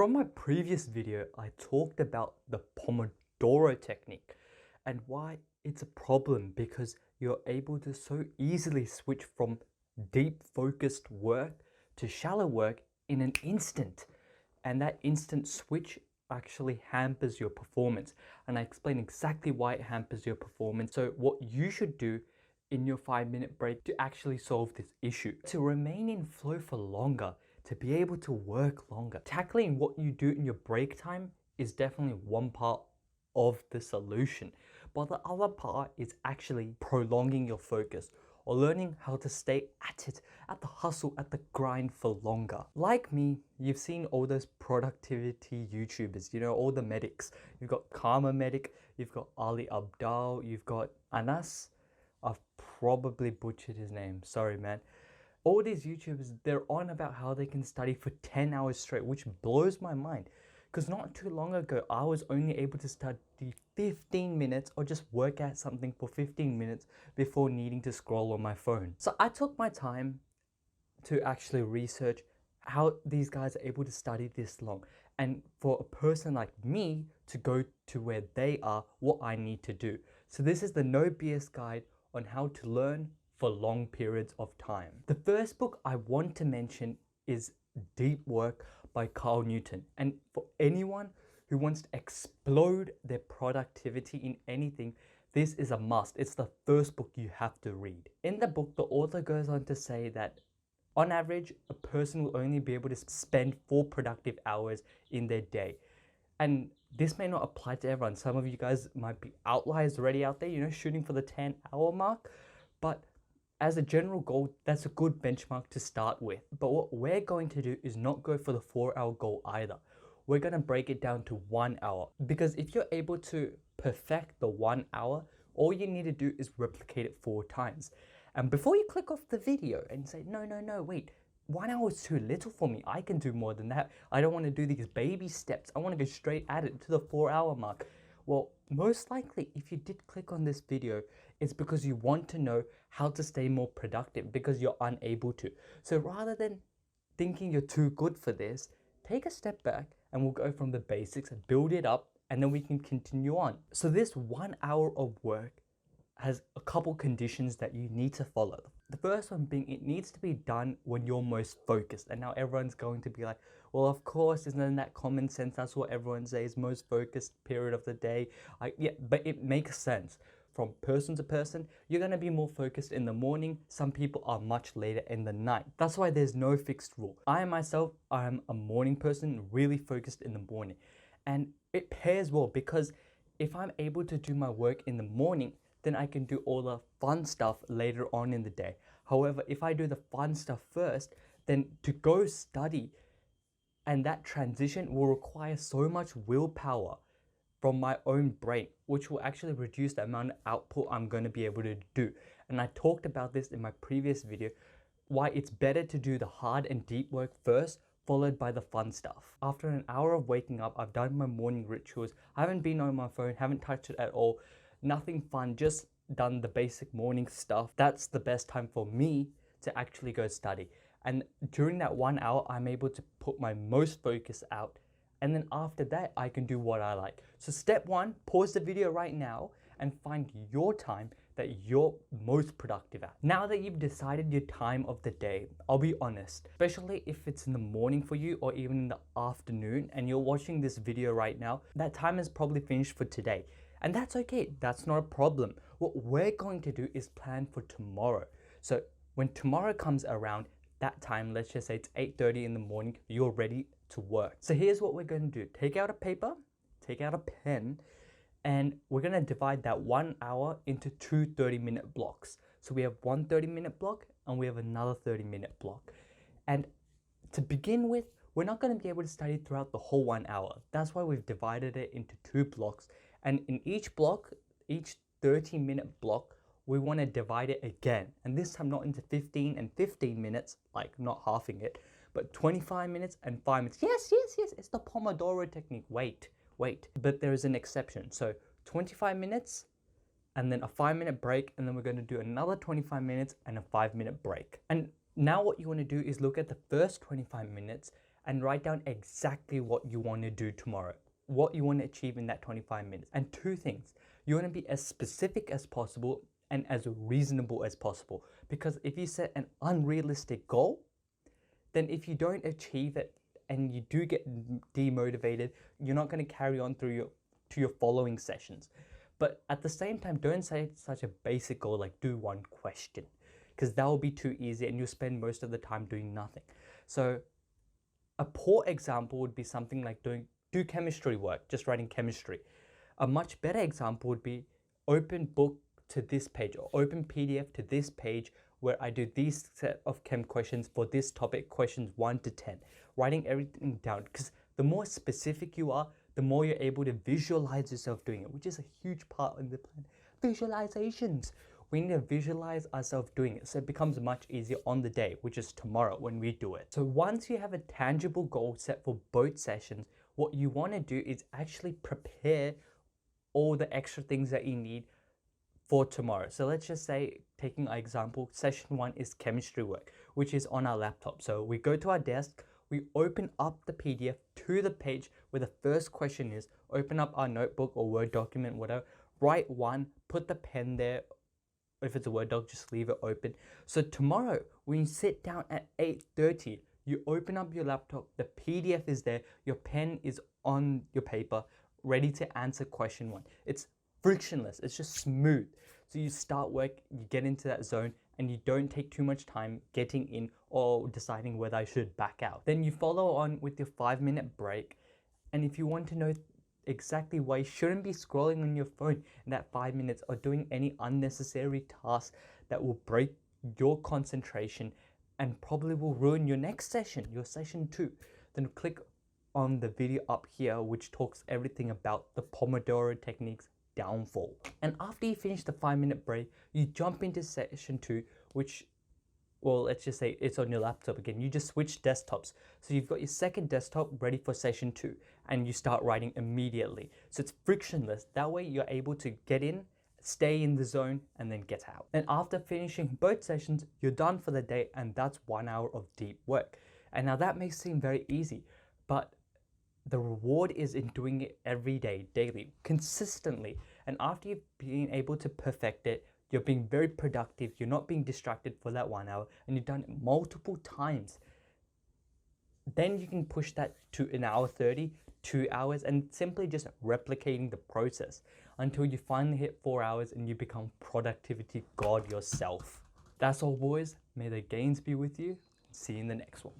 From my previous video, I talked about the Pomodoro technique and why it's a problem because you're able to so easily switch from deep focused work to shallow work in an instant. And that instant switch actually hampers your performance. And I explain exactly why it hampers your performance. So what you should do in your 5-minute break to actually solve this issue. To remain in flow for longer, to be able to work longer. Tackling what you do in your break time is definitely one part of the solution. But the other part is actually prolonging your focus or learning how to stay at it, at the hustle, at the grind for longer. Like me, you've seen all those productivity YouTubers, all the medics. You've got Kharma medic, you've got Ali Abdaal, you've got Anas. I've probably butchered his name, sorry man. All these YouTubers, they're on about how they can study for 10 hours straight, which blows my mind. Because not too long ago, I was only able to study 15 minutes or just work at something for 15 minutes before needing to scroll on my phone. So I took my time to actually research how these guys are able to study this long. And for a person like me to go to where they are, what I need to do. So this is the No BS guide on how to learn for long periods of time. The first book I want to mention is Deep Work by Carl Newton. And for anyone who wants to explode their productivity in anything, this is a must. It's the first book you have to read. In the book, the author goes on to say that on average, a person will only be able to spend 4 productive hours in their day. And this may not apply to everyone. Some of you guys might be outliers already out there, shooting for the 10-hour mark. But as a general goal, that's a good benchmark to start with. But what we're going to do is not go for the 4-hour goal either. We're going to break it down to 1 hour. Because if you're able to perfect the 1 hour, all you need to do is replicate it 4 times. And before you click off the video and say, no, wait, 1 hour is too little for me. I can do more than that. I don't want to do these baby steps. I want to go straight at it to the 4-hour mark. Well, most likely, if you did click on this video, it's because you want to know how to stay more productive because you're unable to. So rather than thinking you're too good for this, take a step back and we'll go from the basics and build it up, and then we can continue on. So this 1 hour of work has a couple conditions that you need to follow. The first one being it needs to be done when you're most focused. And now everyone's going to be like, well, of course, isn't that common sense? That's what everyone says, most focused period of the day. Yeah, but it makes sense. From person to person, you're going to be more focused in the morning. Some people are much later in the night. That's why there's no fixed rule. I myself, I'm a morning person, really focused in the morning. And it pairs well because if I'm able to do my work in the morning, then I can do all the fun stuff later on in the day. However, if I do the fun stuff first, then to go study and that transition will require so much willpower from my own brain, which will actually reduce the amount of output I'm going to be able to do. And I talked about this in my previous video, why it's better to do the hard and deep work first, followed by the fun stuff. After an hour of waking up, I've done my morning rituals. I haven't been on my phone, haven't touched it at all. Nothing fun, just done the basic morning stuff. That's the best time for me to actually go study. And during that 1 hour, I'm able to put my most focus out. And then after that, I can do what I like. So step 1, pause the video right now and find your time that you're most productive at. Now that you've decided your time of the day, I'll be honest, especially if it's in the morning for you or even in the afternoon and you're watching this video right now, that time is probably finished for today. And that's okay, that's not a problem. What we're going to do is plan for tomorrow. So when tomorrow comes around, that time, let's just say it's 8:30 in the morning, you're ready to work. So here's what we're going to do. Take out a paper, take out a pen, and we're going to divide that 1 hour into 2 30-minute blocks. So we have one 30-minute block and we have another 30-minute block. And to begin with, we're not going to be able to study throughout the whole 1 hour. That's why we've divided it into 2 blocks. And in each block, each 30-minute block, we want to divide it again. And this time not into 15 and 15 minutes, like not halving it, but 25 minutes and 5 minutes. Yes, it's the Pomodoro technique. Wait. But there is an exception. So 25 minutes and then a 5-minute break. And then we're going to do another 25 minutes and a 5-minute break. And now what you want to do is look at the first 25 minutes and write down exactly what you want to do tomorrow, what you want to achieve in that 25 minutes. And two things, you want to be as specific as possible and as reasonable as possible. Because if you set an unrealistic goal, then if you don't achieve it and you do get demotivated, you're not going to carry on through your following sessions. But at the same time, don't set such a basic goal like do one question, because that will be too easy and you'll spend most of the time doing nothing. So a poor example would be something like do chemistry work, just writing chemistry. A much better example would be open book to this page or open PDF to this page where I do these set of chem questions for this topic, questions 1 to 10, writing everything down. Because the more specific you are, the more you're able to visualize yourself doing it, which is a huge part of the plan. Visualizations. We need to visualize ourselves doing it so it becomes much easier on the day, which is tomorrow when we do it. So once you have a tangible goal set for both sessions, what you want to do is actually prepare all the extra things that you need for tomorrow. So let's just say, taking our example, session 1 is chemistry work, which is on our laptop. So we go to our desk, we open up the PDF to the page where the first question is, open up our notebook or Word document, whatever, write 1, put the pen there. If it's a Word doc, just leave it open. So tomorrow, when you sit down at 8:30, you open up your laptop, the PDF is there, your pen is on your paper, ready to answer question 1. It's frictionless, it's just smooth. So you start work, you get into that zone, and you don't take too much time getting in or deciding whether I should back out. Then you follow on with your 5-minute break. And if you want to know exactly why you shouldn't be scrolling on your phone in that 5 minutes or doing any unnecessary tasks that will break your concentration and probably will ruin your next session, your session 2, then click on the video up here, which talks everything about the Pomodoro technique's downfall. And after you finish the 5-minute break, you jump into session 2, which, well, let's just say it's on your laptop again. You just switch desktops. So you've got your second desktop ready for session 2 and you start writing immediately. So it's frictionless. That way you're able to get in, stay in the zone, and then get out. And after finishing both sessions, you're done for the day, and that's 1 hour of deep work. And now that may seem very easy, but the reward is in doing it every day, daily, consistently. And after you've been able to perfect it, you're being very productive, you're not being distracted for that 1 hour, and you've done it multiple times. Then you can push that to 1 hour 30, 2 hours, and simply just replicating the process until you finally hit 4 hours and you become productivity god yourself. That's all, boys. May the gains be with you. See you in the next one.